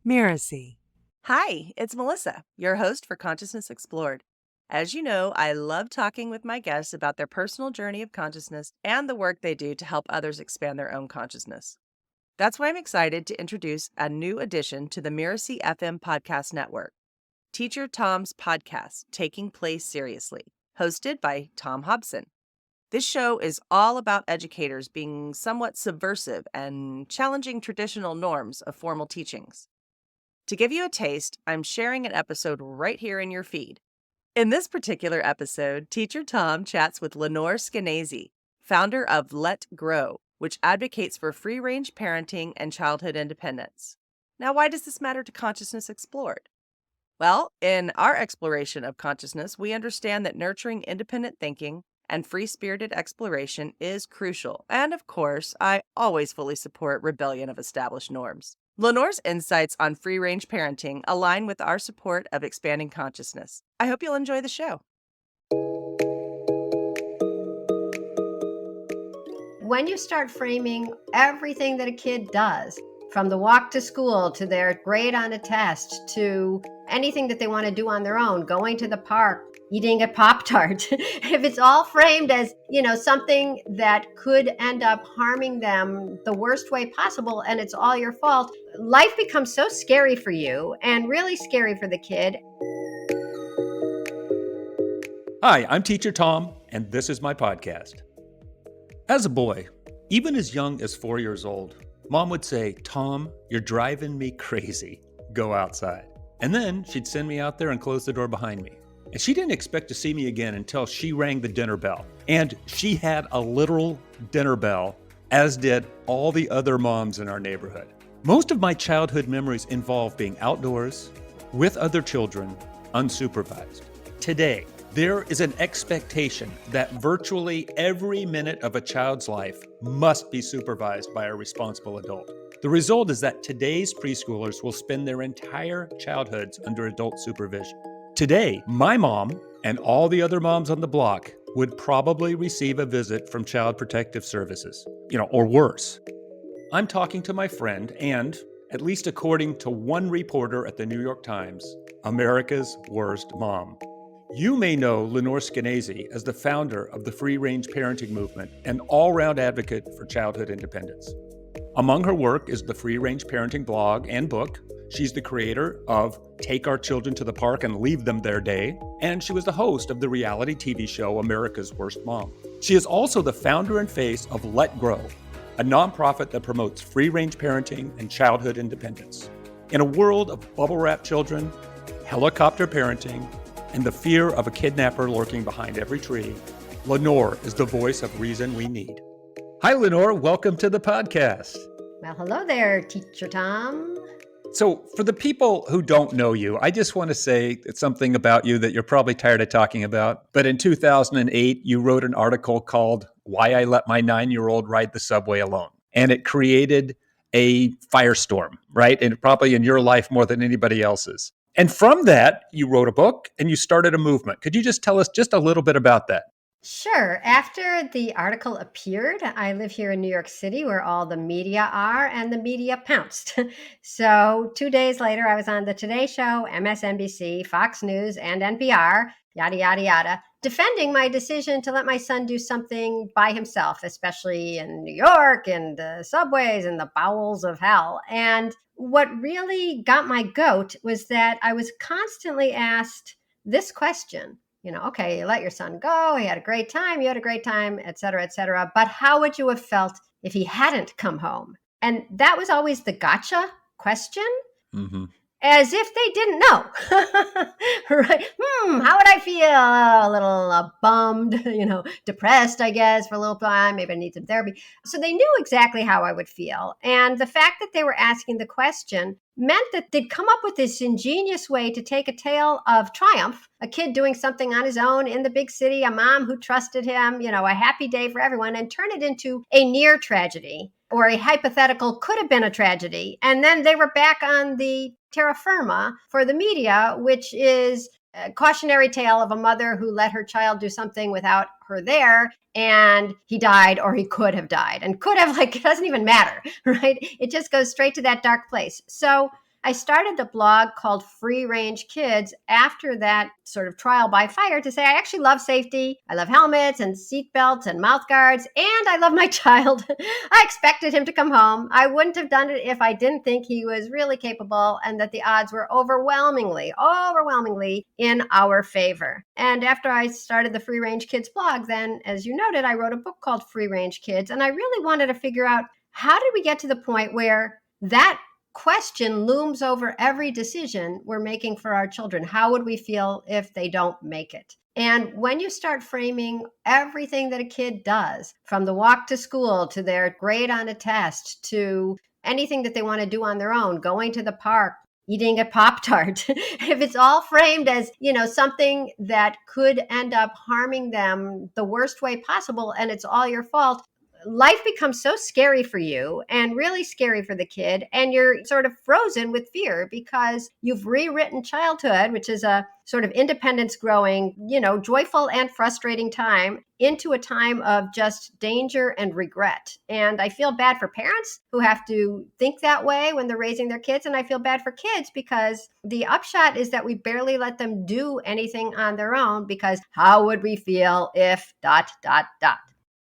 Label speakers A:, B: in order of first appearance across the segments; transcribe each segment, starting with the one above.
A: Mirasee.
B: Hi, it's Melissa, your host for Consciousness Explored. As you know, I love talking with my guests about their personal journey of consciousness and the work they do to help others expand their own consciousness. That's why I'm excited to introduce a new addition to the Mirasee FM podcast network, Teacher Tom's podcast, Taking Place Seriously, hosted by Tom Hobson. This show is all about educators being somewhat subversive and challenging traditional norms of formal teachings. To give you a taste, I'm sharing an episode right here in your feed. In this particular episode, Teacher Tom chats with Lenore Skenazy, founder of Let Grow, which advocates for free-range parenting and childhood independence. Now, why does this matter to Consciousness Explored? Well, in our exploration of consciousness, we understand that nurturing independent thinking and free-spirited exploration is crucial. And of course, I always fully support rebellion of established norms. Lenore's insights on free-range parenting align with our support of expanding consciousness. I hope you'll enjoy the show.
C: When you start framing everything that a kid does, from the walk to school to their grade on a test to anything that they want to do on their own, going to the park, eating a Pop-Tart, if it's all framed as, something that could end up harming them the worst way possible and it's all your fault, life becomes so scary for you and really scary for the kid.
D: Hi, I'm Teacher Tom, and this is my podcast. As a boy, even as young as 4 years old, Mom would say, "Tom, you're driving me crazy. Go outside." And then she'd send me out there and close the door behind me. And she didn't expect to see me again until she rang the dinner bell. And she had a literal dinner bell, as did all the other moms in our neighborhood. Most of my childhood memories involve being outdoors, with other children, unsupervised. Today, there is an expectation that virtually every minute of a child's life must be supervised by a responsible adult. The result is that today's preschoolers will spend their entire childhoods under adult supervision. Today, my mom and all the other moms on the block would probably receive a visit from Child Protective Services, or worse. I'm talking to my friend and, at least according to one reporter at the New York Times, America's worst mom. You may know Lenore Skenazy as the founder of the free-range parenting movement and all-round advocate for childhood independence. Among her work is the free-range parenting blog and book. She's the creator of Take Our Children to the Park and Leave Them Their Day, and she was the host of the reality TV show America's Worst Mom. She is also the founder and face of Let Grow, a nonprofit that promotes free-range parenting and childhood independence. In a world of bubble-wrap children, helicopter parenting, and the fear of a kidnapper lurking behind every tree, Lenore is the voice of reason we need. Hi, Lenore. Welcome to the podcast.
C: Well, hello there, Teacher Tom.
D: So for the people who don't know you, I just want to say something about you that you're probably tired of talking about. But in 2008, you wrote an article called "Why I Let My 9-Year-Old Ride the Subway Alone." And it created a firestorm, right? And probably in your life more than anybody else's. And from that, you wrote a book and you started a movement. Could you just tell us just a little bit about that?
C: Sure. After the article appeared, I live here in New York City where all the media are, and the media pounced. So 2 days later, I was on the Today Show, MSNBC, Fox News, and NPR, yada, yada, yada, defending my decision to let my son do something by himself, especially in New York and the subways and the bowels of hell. And what really got my goat was that I was constantly asked this question. Okay, you let your son go. He had a great time. You had a great time, et cetera, et cetera. But how would you have felt if he hadn't come home? And that was always the gotcha question. Mm-hmm. As if they didn't know, right? How would I feel? A little bummed, depressed, I guess, for a little time. Maybe I need some therapy. So they knew exactly how I would feel. And the fact that they were asking the question meant that they'd come up with this ingenious way to take a tale of triumph, a kid doing something on his own in the big city, a mom who trusted him, a happy day for everyone, and turn it into a near tragedy or a hypothetical could have been a tragedy. And then they were back on the terra firma for the media, which is a cautionary tale of a mother who let her child do something without her there, and he died or he could have died. And could have, it doesn't even matter, right? It just goes straight to that dark place. So I started the blog called Free Range Kids after that sort of trial by fire to say I actually love safety. I love helmets and seat belts and mouth guards, and I love my child. I expected him to come home. I wouldn't have done it if I didn't think he was really capable and that the odds were overwhelmingly in our favor. And after I started the Free Range Kids blog, then, as you noted, I wrote a book called Free Range Kids, and I really wanted to figure out how did we get to the point where that question looms over every decision we're making for our children. How would we feel if they don't make it? And when you start framing everything that a kid does, from the walk to school to their grade on a test to anything that they want to do on their own, going to the park, eating a Pop-Tart, if it's all framed as, something that could end up harming them the worst way possible and it's all your fault, life becomes so scary for you and really scary for the kid. And you're sort of frozen with fear because you've rewritten childhood, which is a sort of independence growing, joyful and frustrating time, into a time of just danger and regret. And I feel bad for parents who have to think that way when they're raising their kids. And I feel bad for kids because the upshot is that we barely let them do anything on their own because how would we feel if ...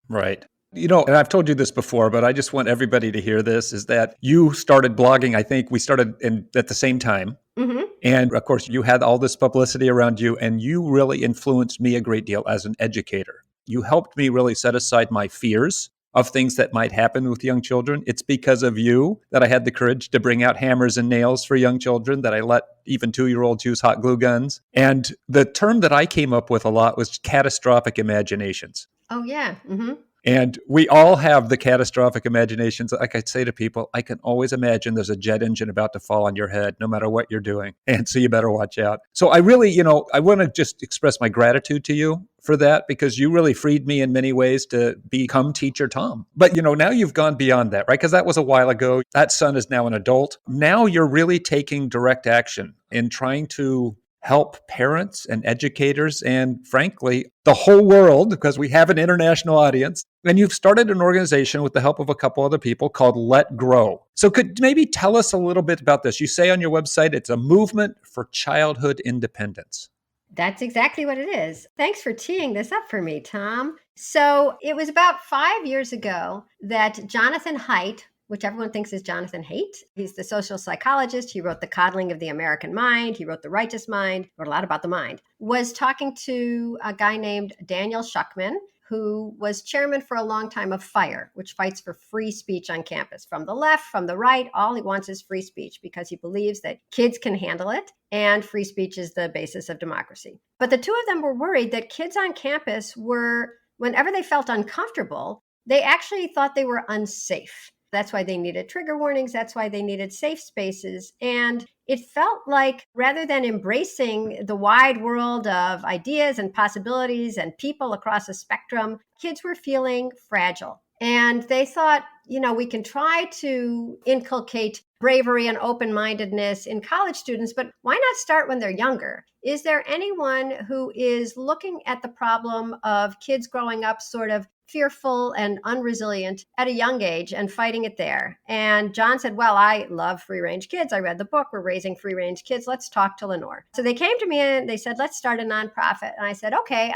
D: Right. And I've told you this before, but I just want everybody to hear this, is that you started blogging. I think we started at the same time.
C: Mm-hmm.
D: And of course, you had all this publicity around you, and you really influenced me a great deal as an educator. You helped me really set aside my fears of things that might happen with young children. It's because of you that I had the courage to bring out hammers and nails for young children, that I let even 2-year-olds use hot glue guns. And the term that I came up with a lot was catastrophic imaginations.
C: Oh, yeah. Mm-hmm.
D: And we all have the catastrophic imaginations. Like I say to people, I can always imagine there's a jet engine about to fall on your head, no matter what you're doing. And so you better watch out. So I really, I want to just express my gratitude to you for that, because you really freed me in many ways to become Teacher Tom. But, now you've gone beyond that, right? Because that was a while ago. That son is now an adult. Now you're really taking direct action in trying to help parents and educators and, frankly, the whole world, because we have an international audience. And you've started an organization with the help of a couple other people called Let Grow. So could maybe tell us a little bit about this? You say on your website, it's a movement for childhood independence.
C: That's exactly what it is. Thanks for teeing this up for me, Tom. So it was about 5 years ago that Jonathan Haidt, which everyone thinks is Jonathan Haidt. He's the social psychologist. He wrote The Coddling of the American Mind. He wrote The Righteous Mind, wrote a lot about the mind, was talking to a guy named Daniel Schuckman, who was chairman for a long time of FIRE, which fights for free speech on campus. From the left, from the right, all he wants is free speech because he believes that kids can handle it and free speech is the basis of democracy. But the two of them were worried that kids on campus were, whenever they felt uncomfortable, they actually thought they were unsafe. That's why they needed trigger warnings. That's why they needed safe spaces. And it felt like rather than embracing the wide world of ideas and possibilities and people across a spectrum, kids were feeling fragile. And they thought, we can try to inculcate bravery and open-mindedness in college students, but why not start when they're younger? Is there anyone who is looking at the problem of kids growing up sort of fearful and unresilient at a young age and fighting it there? And John said, well, I love free range kids. I read the book. We're raising free range kids. Let's talk to Lenore. So they came to me and they said, let's start a nonprofit. And I said, okay,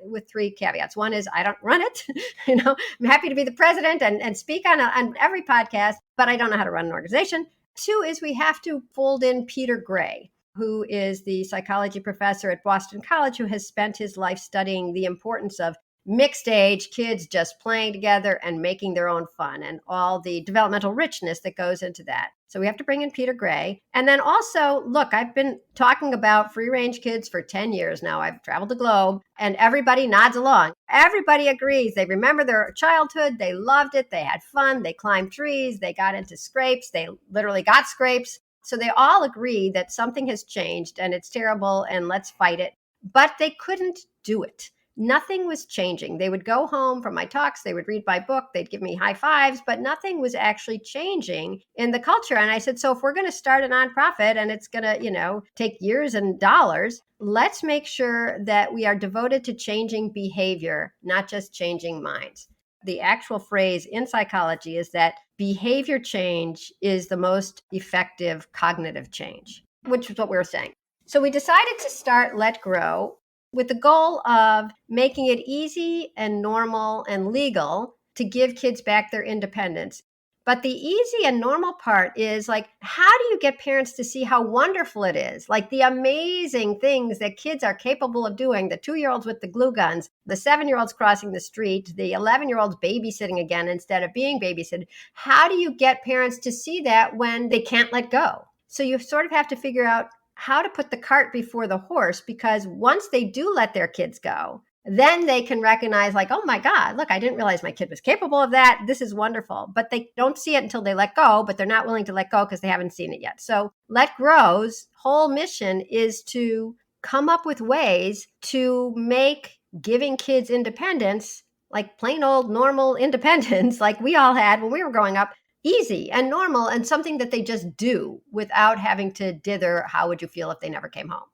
C: with 3 caveats. One is I don't run it. I'm happy to be the president and speak on every podcast, but I don't know how to run an organization. 2 is we have to fold in Peter Gray, who is the psychology professor at Boston College, who has spent his life studying the importance of mixed age kids just playing together and making their own fun and all the developmental richness that goes into that. So we have to bring in Peter Gray. And then also, look, I've been talking about free range kids for 10 years now. I've traveled the globe and everybody nods along. Everybody agrees. They remember their childhood. They loved it. They had fun. They climbed trees. They got into scrapes. They literally got scrapes. So they all agree that something has changed and it's terrible and let's fight it. But they couldn't do it. Nothing was changing. They would go home from my talks, they would read my book, they'd give me high fives, but nothing was actually changing in the culture. And I said, so if we're going to start a nonprofit and it's going to, take years and dollars, let's make sure that we are devoted to changing behavior, not just changing minds. The actual phrase in psychology is that behavior change is the most effective cognitive change, which is what we were saying. So we decided to start Let Grow with the goal of making it easy and normal and legal to give kids back their independence. But the easy and normal part is like, how do you get parents to see how wonderful it is? Like the amazing things that kids are capable of doing, the 2-year-olds with the glue guns, the 7-year-olds crossing the street, the 11-year-olds babysitting again instead of being babysitted. How do you get parents to see that when they can't let go? So you sort of have to figure out how to put the cart before the horse, because once they do let their kids go, then they can recognize like, oh my God, look, I didn't realize my kid was capable of that. This is wonderful. But they don't see it until they let go, but they're not willing to let go because they haven't seen it yet. So Let Grow's whole mission is to come up with ways to make giving kids independence, like plain old normal independence, like we all had when we were growing up, easy and normal and something that they just do without having to dither, how would you feel if they never came home?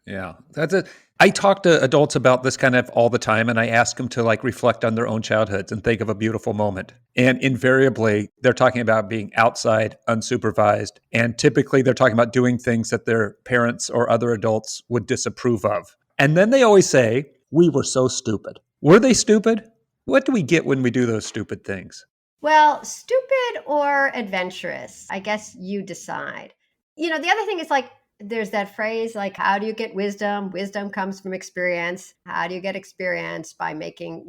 D: Yeah, that's it. I talk to adults about this kind of all the time, and I ask them to like reflect on their own childhoods and think of a beautiful moment. And invariably, they're talking about being outside, unsupervised, and typically they're talking about doing things that their parents or other adults would disapprove of. And then they always say, "We were so stupid." Were they stupid? What do we get when we do those stupid things?
C: Well, stupid or adventurous, I guess you decide. The other thing is like, there's that phrase like, how do you get wisdom? Wisdom comes from experience. How do you get experience? By making,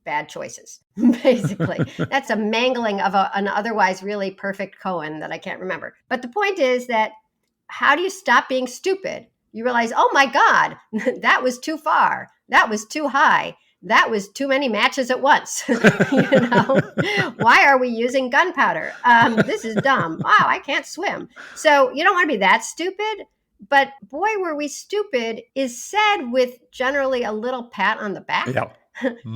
C: bad choices, basically. That's a mangling of an otherwise really perfect koan that I can't remember. But the point is that how do you stop being stupid? You realize, oh my God, that was too far. That was too high. That was too many matches at once. Why are we using gunpowder? This is dumb. Wow, I can't swim. So you don't want to be that stupid. But boy, were we stupid is said with generally a little pat on the back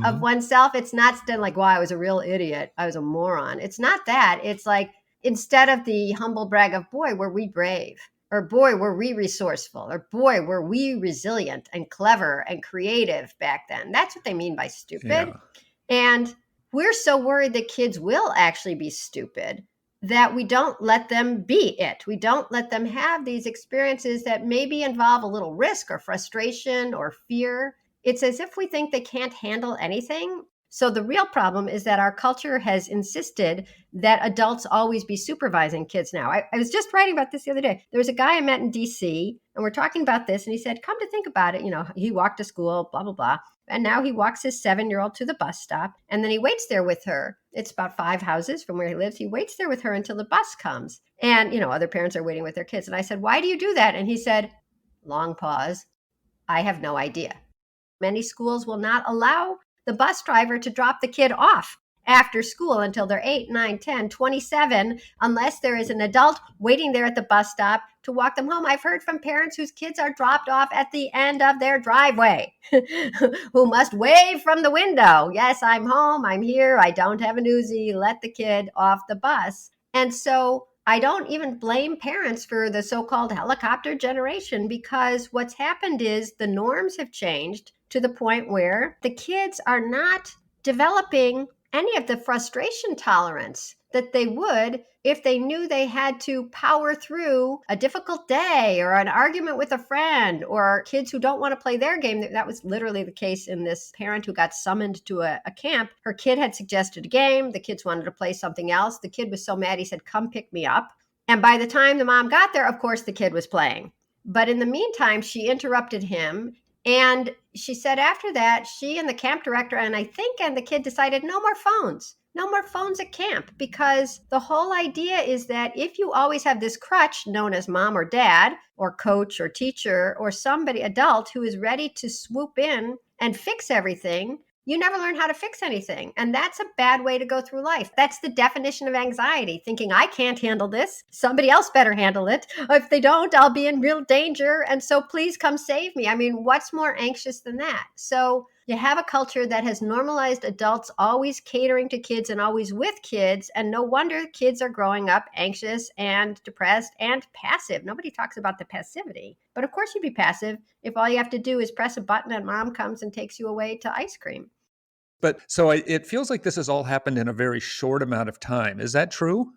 C: of oneself. It's not still like, wow, I was a real idiot. I was a moron. It's not that. It's like, instead of the humble brag of, boy, were we brave. Or boy, were we resourceful, or boy, were we resilient and clever and creative back then. That's what they mean by stupid. Yeah. And we're so worried that kids will actually be stupid that we don't let them be it. We don't let them have these experiences that maybe involve a little risk or frustration or fear. It's as if we think they can't handle anything. So the real problem is that our culture has insisted that adults always be supervising kids now. I was just writing about this the other day. There was a guy I met in DC, and we're talking about this, and he said, come to think about it, he walked to school, blah, blah, blah. And now he walks his 7-year-old to the bus stop, and then he waits there with her. It's about 5 houses from where he lives. He waits there with her until the bus comes. And, other parents are waiting with their kids. And I said, why do you do that? And he said, long pause, I have no idea. Many schools will not allow the bus driver to drop the kid off after school until they're 8, 9, 10, 27, unless there is an adult waiting there at the bus stop to walk them home. I've heard from parents whose kids are dropped off at the end of their driveway, who must wave from the window. Yes, I'm home. I'm here. I don't have an Uzi. Let the kid off the bus. And so I don't even blame parents for the so-called helicopter generation, because what's happened is the norms have changed to the point where the kids are not developing any of the frustration tolerance that they would if they knew they had to power through a difficult day or an argument with a friend, or kids who don't want to play their game. That was literally the case in this parent who got summoned to a camp. Her kid had suggested a game. The kids wanted to play something else. The kid was so mad, he said, come pick me up. And by the time the mom got there, of course, the kid was playing. But in the meantime, she interrupted him. And she said after that, she and the camp director and the kid decided no more phones at camp, because the whole idea is that if you always have this crutch known as mom or dad or coach or teacher or somebody adult who is ready to swoop in and fix everything, you never learn how to fix anything. And that's a bad way to go through life. That's the definition of anxiety, thinking I can't handle this. Somebody else better handle it. If they don't, I'll be in real danger. And so please come save me. I mean, what's more anxious than that? So you have a culture that has normalized adults always catering to kids and always with kids. And no wonder kids are growing up anxious and depressed and passive. Nobody talks about the passivity. But of course you'd be passive if all you have to do is press a button and mom comes and takes you away to ice cream.
D: But so it feels like this has all happened in a very short amount of time. Is that true?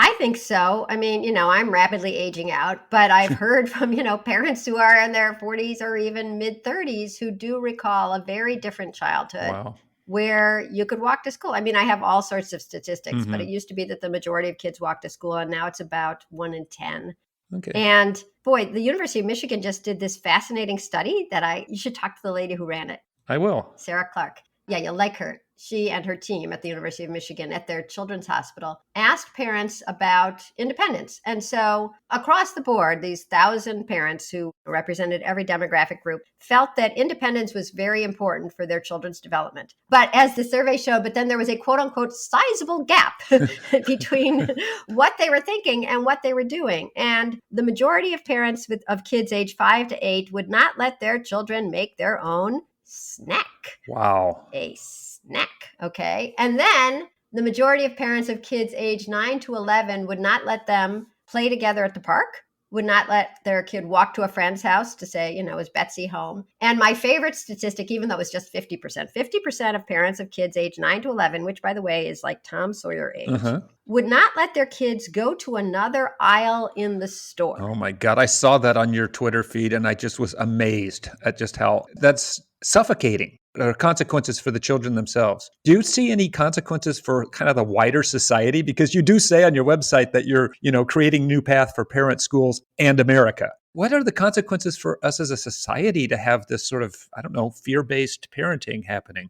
C: I think so. I mean, I'm rapidly aging out, but I've heard from, parents who are in their 40s or even mid 30s who do recall a very different childhood
D: Wow.
C: where you could walk to school. I mean, I have all sorts of statistics, but
D: Mhm.
C: it used to be that the majority of kids walk to school, and now it's about 1 in 10.
D: Okay.
C: And boy, the University of Michigan just did this fascinating study you should talk to the lady who ran it,
D: I will.
C: Sarah Clark. Yeah, you'll like her. She and her team at the University of Michigan at their children's hospital asked parents about independence. And so across the board, these 1,000 parents who represented every demographic group felt that independence was very important for their children's development. But as the survey showed, but then there was a quote unquote sizable gap between what they were thinking and what they were doing. And the majority of parents of kids age 5 to 8 would not let their children make their own snack.
D: Wow.
C: A snack. Okay. And then the majority of parents of kids age 9 to 11 would not let them play together at the park, would not let their kid walk to a friend's house to say, is Betsy home? And my favorite statistic, even though it was just 50% of parents of kids age 9 to 11, which by the way is like Tom Sawyer age,
D: Uh-huh.
C: would not let their kids go to another aisle in the store.
D: Oh my God. I saw that on your Twitter feed and I just was amazed at just how that's suffocating. There are consequences for the children themselves. Do you see any consequences for kind of the wider society? Because you do say on your website that you're, creating new path for parent schools and America. What are the consequences for us as a society to have this sort of, fear-based parenting happening?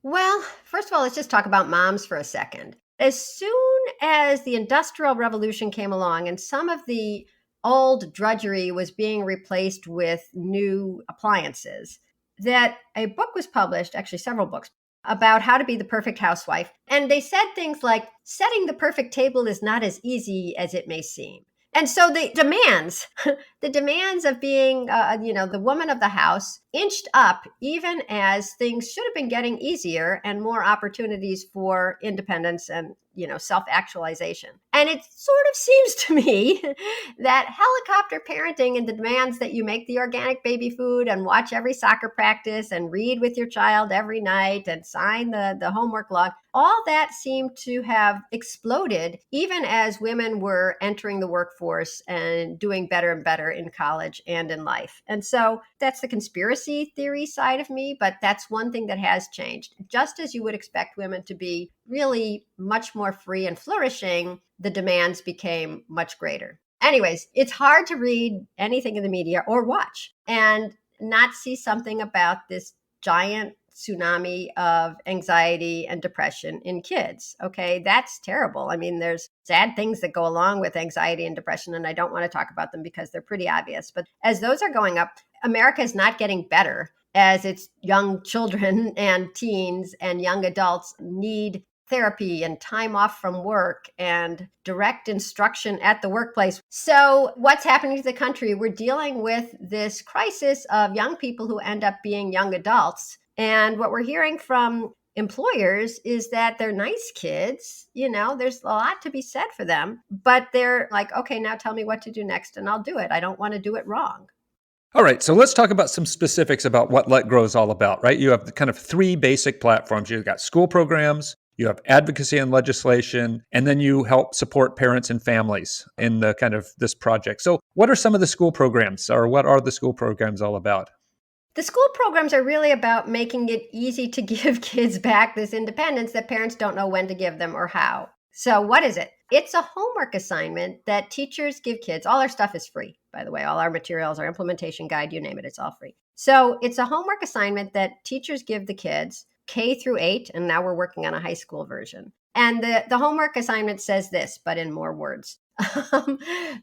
C: Well, first of all, let's just talk about moms for a second. As soon as the Industrial Revolution came along and some of the old drudgery was being replaced with new appliances, that a book was published, actually several books, about how to be the perfect housewife. And they said things like, setting the perfect table is not as easy as it may seem. And so the demands of being, the woman of the house inched up even as things should have been getting easier and more opportunities for independence and, self-actualization. And it sort of seems to me that helicopter parenting and the demands that you make the organic baby food and watch every soccer practice and read with your child every night and sign the homework log, all that seemed to have exploded even as women were entering the workforce and doing better and better in college and in life. And so that's the conspiracy theory side of me, but that's one thing that has changed. Just as you would expect women to be really much more free and flourishing, the demands became much greater. Anyways, it's hard to read anything in the media or watch and not see something about this giant tsunami of anxiety and depression in kids. Okay, that's terrible. I mean, there's sad things that go along with anxiety and depression, and I don't want to talk about them because they're pretty obvious. But as those are going up, America is not getting better as its young children and teens and young adults need therapy and time off from work and direct instruction at the workplace. So what's happening to the country? We're dealing with this crisis of young people who end up being young adults. And what we're hearing from employers is that they're nice kids, there's a lot to be said for them, but they're like, okay, now tell me what to do next and I'll do it. I don't want to do it wrong.
D: All right, so let's talk about some specifics about what Let Grow is all about, right? You have the kind of three basic platforms. You've got school programs, you have advocacy and legislation, and then you help support parents and families in the kind of this project. So what are some of the school programs, or what are the school programs all about?
C: The school programs are really about making it easy to give kids back this independence that parents don't know when to give them or how. So what is it? It's a homework assignment that teachers give kids. All our stuff is free, by the way. All our materials, our implementation guide, you name it, it's all free. So it's a homework assignment that teachers give the kids K through 8, and now we're working on a high school version. And the homework assignment says this, but in more words.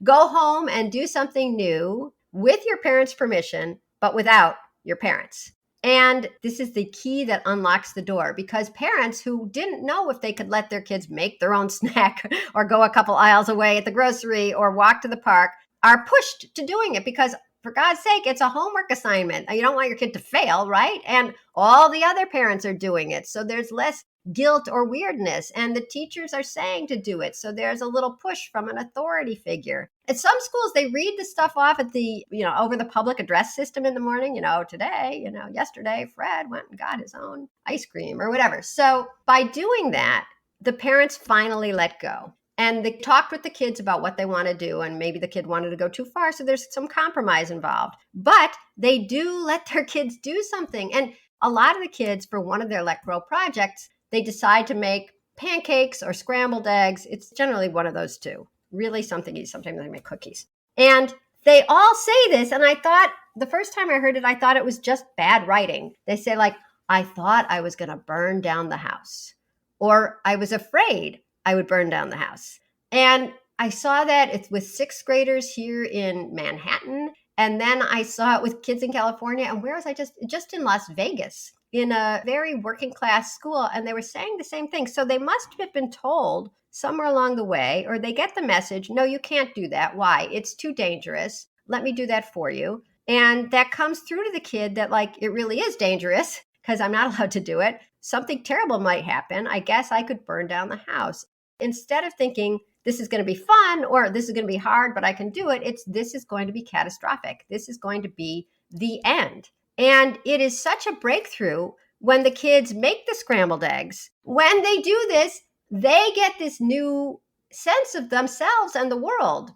C: Go home and do something new with your parents' permission, but without your parents. And this is the key that unlocks the door, because parents who didn't know if they could let their kids make their own snack or go a couple aisles away at the grocery or walk to the park are pushed to doing it because, for God's sake, it's a homework assignment. You don't want your kid to fail, right? And all the other parents are doing it. So there's less guilt or weirdness, and the teachers are saying to do it. So there's a little push from an authority figure. At some schools, they read the stuff off at the, over the public address system in the morning, today, yesterday, Fred went and got his own ice cream or whatever. So by doing that, the parents finally let go. And they talked with the kids about what they want to do. And maybe the kid wanted to go too far. So there's some compromise involved. But they do let their kids do something. And a lot of the kids, for one of their Let Grow projects, they decide to make pancakes or scrambled eggs. It's generally one of those two. Really something easy. Sometimes they make cookies. And they all say this. And I thought, the first time I heard it, I thought it was just bad writing. They say, like, I thought I was going to burn down the house. Or I was afraid I would burn down the house. And I saw that it's with sixth graders here in Manhattan. And then I saw it with kids in California. And where was I just in Las Vegas, in a very working class school. And they were saying the same thing. So they must have been told somewhere along the way, or they get the message, no, you can't do that. Why? It's too dangerous. Let me do that for you. And that comes through to the kid that, like, it really is dangerous because I'm not allowed to do it. Something terrible might happen. I guess I could burn down the house. Instead of thinking this is going to be fun or this is going to be hard, but I can do it, this is going to be catastrophic. This is going to be the end. And it is such a breakthrough when the kids make the scrambled eggs. When they do this, they get this new sense of themselves and the world.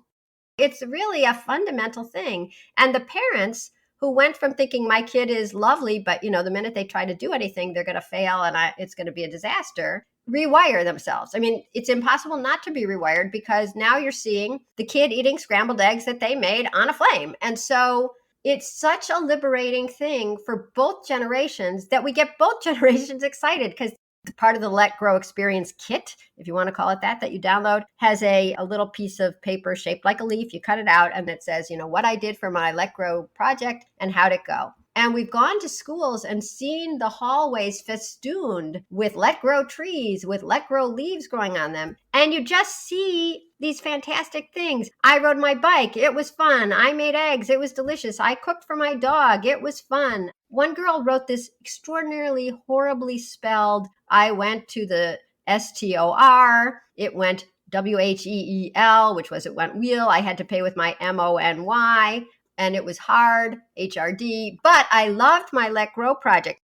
C: It's really a fundamental thing. And the parents who went from thinking my kid is lovely, but the minute they try to do anything, they're going to fail and it's going to be a disaster, rewire themselves. I mean, it's impossible not to be rewired because now you're seeing the kid eating scrambled eggs that they made on a flame. And so it's such a liberating thing for both generations that we get both generations excited, because part of the Let Grow Experience kit, if you want to call it that you download, has a little piece of paper shaped like a leaf. You cut it out and it says, what I did for my Let Grow project and how'd it go. And we've gone to schools and seen the hallways festooned with Let Grow trees, with Let Grow leaves growing on them. And you just see these fantastic things. I rode my bike. It was fun. I made eggs. It was delicious. I cooked for my dog. It was fun. One girl wrote this extraordinarily horribly spelled, I went to the STOR. It went WHEEL, which was it went wheel. I had to pay with my MONY. And it was hard, HRD, but I loved my Let Grow project.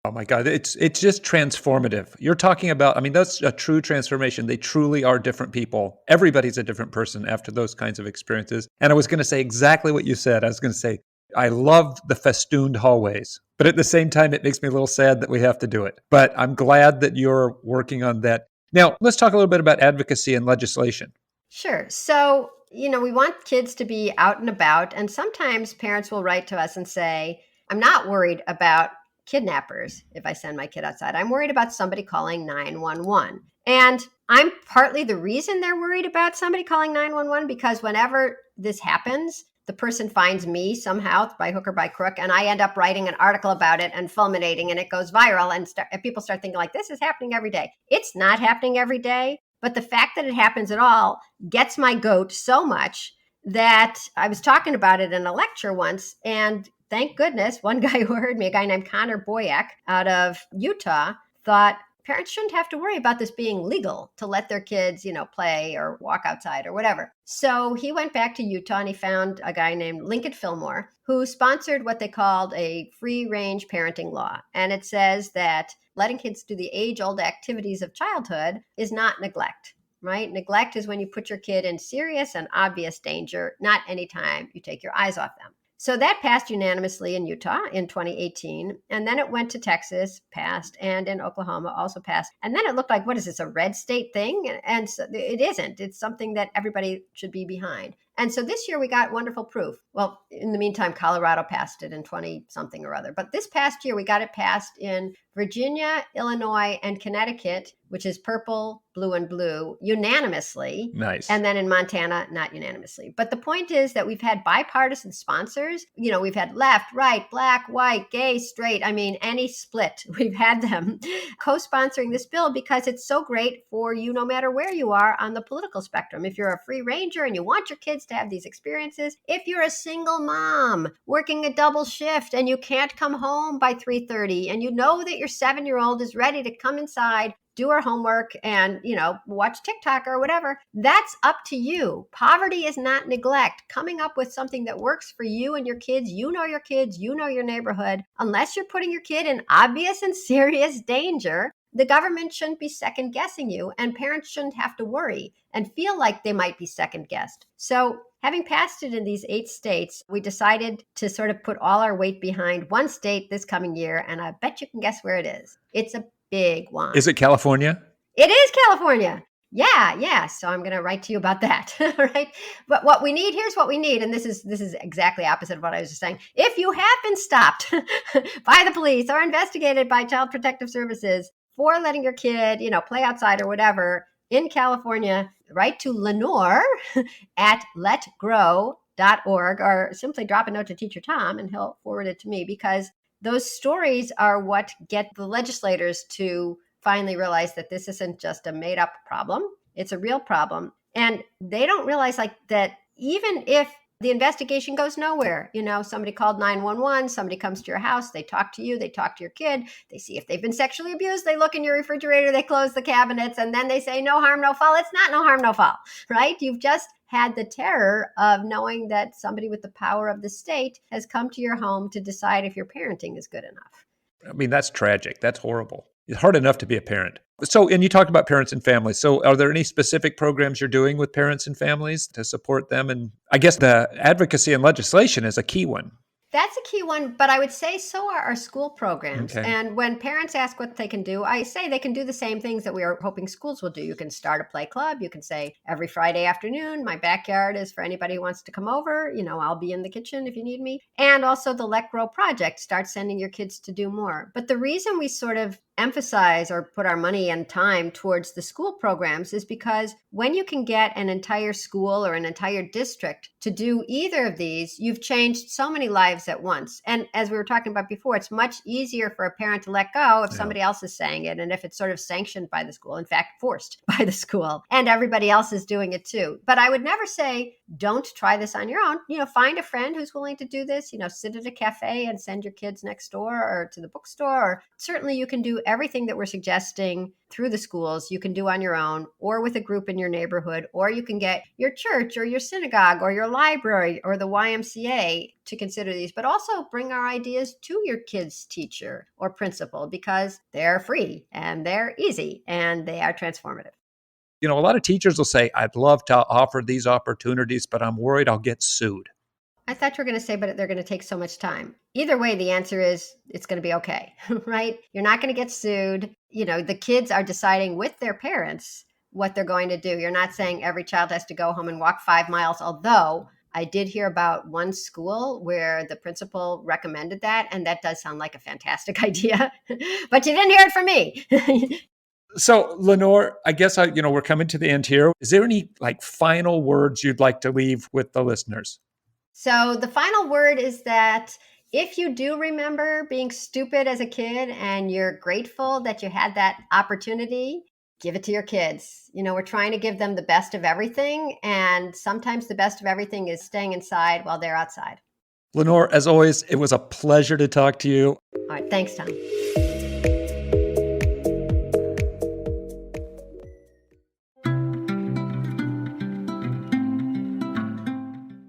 D: Oh my God, it's just transformative. You're talking about, that's a true transformation. They truly are different people. Everybody's a different person after those kinds of experiences. And I was going to say exactly what you said. I was going to say, I loved the festooned hallways, but at the same time, it makes me a little sad that we have to do it. But I'm glad that you're working on that. Now, let's talk a little bit about advocacy and legislation.
C: Sure. So, we want kids to be out and about. And sometimes parents will write to us and say, I'm not worried about kidnappers if I send my kid outside. I'm worried about somebody calling 911. And I'm partly the reason they're worried about somebody calling 911, because whenever this happens, the person finds me somehow by hook or by crook, and I end up writing an article about it and fulminating, and it goes viral. And people start thinking like, this is happening every day. It's not happening every day. But the fact that it happens at all gets my goat so much that I was talking about it in a lecture once. And thank goodness, one guy who heard me, a guy named Connor Boyack out of Utah, thought parents shouldn't have to worry about this being legal to let their kids, play or walk outside or whatever. So he went back to Utah and he found a guy named Lincoln Fillmore who sponsored what they called a free range parenting law. And it says that letting kids do the age-old activities of childhood is not neglect, right? Neglect is when you put your kid in serious and obvious danger, not anytime you take your eyes off them. So that passed unanimously in Utah in 2018. And then it went to Texas, passed, and in Oklahoma also passed. And then it looked like, what is this, a red state thing? And so it isn't. It's something that everybody should be behind. And so this year we got wonderful proof. Well, in the meantime, Colorado passed it in 20 something or other. But this past year we got it passed in Virginia, Illinois, and Connecticut, which is purple, blue, and blue, unanimously.
D: Nice.
C: And then in Montana, not unanimously. But the point is that we've had bipartisan sponsors. We've had left, right, black, white, gay, straight. Any split. We've had them co-sponsoring this bill because it's so great for you no matter where you are on the political spectrum. If you're a free ranger and you want your kids kids to have these experiences. If you're a single mom working a double shift and you can't come home by 3:30 and you know that your 7-year-old is ready to come inside, do her homework and, watch TikTok or whatever, that's up to you. Poverty is not neglect. Coming up with something that works for you and your kids, your kids, your neighborhood, unless you're putting your kid in obvious and serious danger, the government shouldn't be second guessing you, and parents shouldn't have to worry and feel like they might be second guessed. So having passed it in these 8 states, we decided to sort of put all our weight behind one state this coming year, and I bet you can guess where it is. It's a big one.
D: Is it California?
C: It is California. Yeah. So I'm going to write to you about that, right? But here's what we need. And this is exactly opposite of what I was just saying. If you have been stopped by the police or investigated by Child Protective Services for letting your kid, play outside or whatever in California, write to Lenore at letgrow.org or simply drop a note to Teacher Tom and he'll forward it to me, because those stories are what get the legislators to finally realize that this isn't just a made up problem. It's a real problem. And they don't realize that even if the investigation goes nowhere, somebody called 911, somebody comes to your house, they talk to you, they talk to your kid, they see if they've been sexually abused, they look in your refrigerator, they close the cabinets, and then they say no harm, no foul. It's not no harm, no foul, right? You've just had the terror of knowing that somebody with the power of the state has come to your home to decide if your parenting is good enough.
D: I mean, that's tragic. That's horrible. It's hard enough to be a parent. So, and you talked about parents and families. So are there any specific programs you're doing with parents and families to support them? And I guess the advocacy and legislation is a key one.
C: That's a key one, but I would say so are our school programs.
D: Okay.
C: And when parents ask what they can do, I say they can do the same things that we are hoping schools will do. You can start a play club. You can say every Friday afternoon, my backyard is for anybody who wants to come over. I'll be in the kitchen if you need me. And also the Let Grow project, start sending your kids to do more. But the reason we sort of emphasize or put our money and time towards the school programs is because when you can get an entire school or an entire district to do either of these, you've changed so many lives at once. And as we were talking about before, it's much easier for a parent to let go if somebody else is saying it and if it's sort of sanctioned by the school, in fact, forced by the school, and everybody else is doing it too. But I would never say, don't try this on your own. Find a friend who's willing to do this, sit at a cafe and send your kids next door or to the bookstore. Or certainly you can do everything that we're suggesting through the schools, you can do on your own or with a group in your neighborhood, or you can get your church or your synagogue or your library or the YMCA to consider these, but also bring our ideas to your kid's teacher or principal, because they're free and they're easy and they are transformative.
D: A lot of teachers will say, I'd love to offer these opportunities, but I'm worried I'll get sued.
C: I thought you were going to say, but they're going to take so much time. Either way, the answer is it's going to be okay, right? You're not going to get sued. The kids are deciding with their parents what they're going to do. You're not saying every child has to go home and walk 5 miles, although I did hear about one school where the principal recommended that, and that does sound like a fantastic idea, but you didn't hear it from me.
D: So, Lenore, I guess we're coming to the end here. Is there any final words you'd like to leave with the listeners?
C: So the final word is that if you do remember being stupid as a kid and you're grateful that you had that opportunity, give it to your kids. We're trying to give them the best of everything. And sometimes the best of everything is staying inside while they're outside.
D: Lenore, as always, it was a pleasure to talk to you.
C: All right. Thanks, Tom.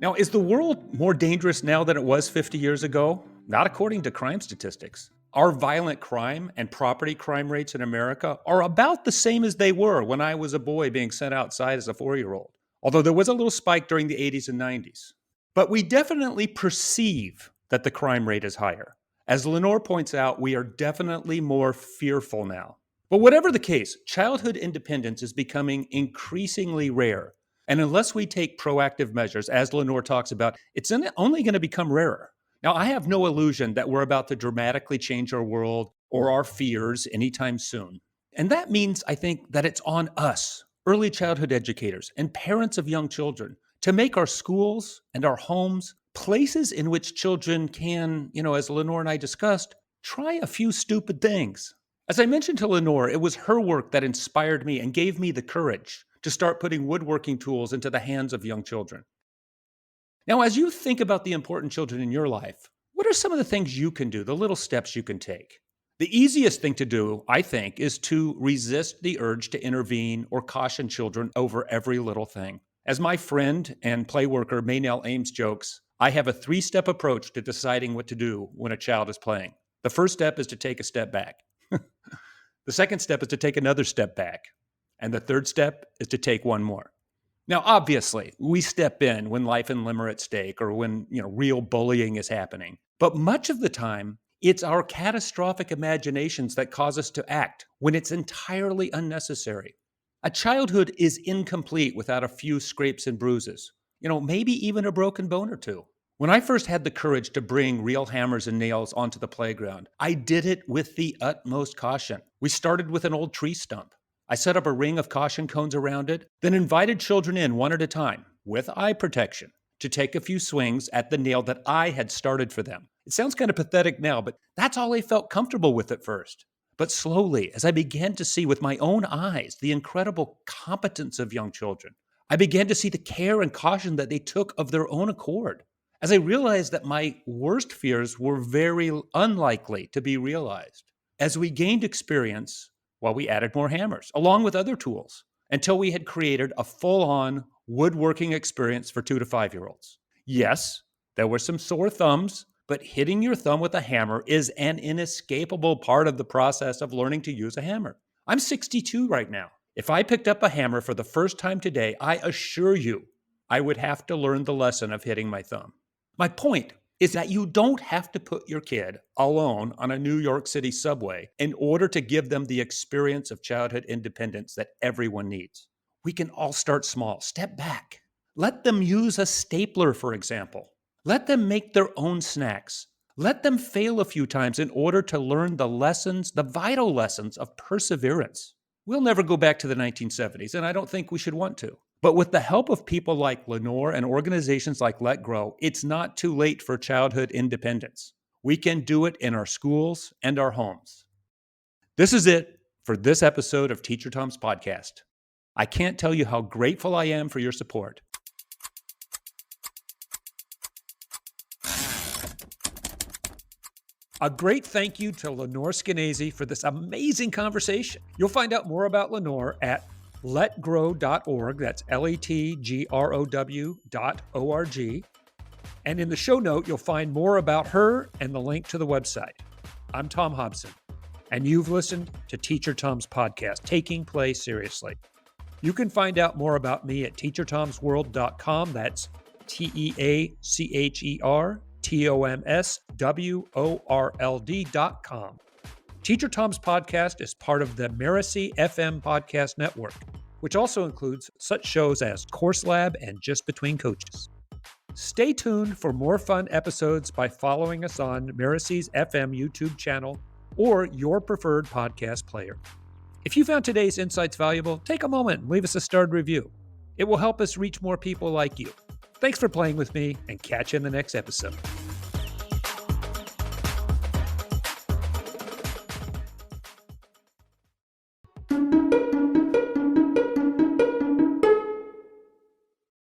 D: Now, is the world more dangerous now than it was 50 years ago? Not according to crime statistics. Our violent crime and property crime rates in America are about the same as they were when I was a boy being sent outside as a 4-year-old, although there was a little spike during the 80s and 90s. But we definitely perceive that the crime rate is higher. As Lenore points out, we are definitely more fearful now. But whatever the case, childhood independence is becoming increasingly rare. And unless we take proactive measures, as Lenore talks about, it's only going to become rarer. Now, I have no illusion that we're about to dramatically change our world or our fears anytime soon. And that means, I think, that it's on us, early childhood educators and parents of young children, to make our schools and our homes places in which children can, as Lenore and I discussed, try a few stupid things. As I mentioned to Lenore, it was her work that inspired me and gave me the courage to start putting woodworking tools into the hands of young children. Now, as you think about the important children in your life, what are some of the things you can do, the little steps you can take? The easiest thing to do, I think, is to resist the urge to intervene or caution children over every little thing. As my friend and play worker Maynell Ames jokes, I have a 3-step approach to deciding what to do when a child is playing. The first step is to take a step back. The second step is to take another step back. And the third step is to take one more. Now, obviously, we step in when life and limb are at stake or when, real bullying is happening. But much of the time, it's our catastrophic imaginations that cause us to act when it's entirely unnecessary. A childhood is incomplete without a few scrapes and bruises, maybe even a broken bone or two. When I first had the courage to bring real hammers and nails onto the playground, I did it with the utmost caution. We started with an old tree stump. I set up a ring of caution cones around it, then invited children in one at a time, with eye protection, to take a few swings at the nail that I had started for them. It sounds kind of pathetic now, but that's all I felt comfortable with at first. But slowly, as I began to see with my own eyes the incredible competence of young children, I began to see the care and caution that they took of their own accord. As I realized that my worst fears were very unlikely to be realized. As we gained experience, we added more hammers, along with other tools, until we had created a full-on woodworking experience for 2 to 5-year-olds. Yes, there were some sore thumbs, but hitting your thumb with a hammer is an inescapable part of the process of learning to use a hammer. I'm 62 right now. If I picked up a hammer for the first time today, I assure you, I would have to learn the lesson of hitting my thumb. My point is that you don't have to put your kid alone on a New York City subway in order to give them the experience of childhood independence that everyone needs. We can all start small. Step back. Let them use a stapler, for example. Let them make their own snacks. Let them fail a few times in order to learn the lessons, the vital lessons of perseverance. We'll never go back to the 1970s, and I don't think we should want to. But with the help of people like Lenore and organizations like Let Grow, it's not too late for childhood independence. We can do it in our schools and our homes. This is it for this episode of Teacher Tom's podcast. I can't tell you how grateful I am for your support. A great thank you to Lenore Skenazy for this amazing conversation. You'll find out more about Lenore at letgrow.org. That's letgrow.org. And in the show note, you'll find more about her and the link to the website. I'm Tom Hobson, and you've listened to Teacher Tom's podcast, Taking Play Seriously. You can find out more about me at teachertomsworld.com. That's TeacherTomsWorld.com. Teacher Tom's podcast is part of the Mirasee FM podcast network, which also includes such shows as Course Lab and Just Between Coaches. Stay tuned for more fun episodes by following us on Mirasee's FM YouTube channel or your preferred podcast player. If you found today's insights valuable, take a moment and leave us a starred review. It will help us reach more people like you. Thanks for playing with me, and catch you in the next episode.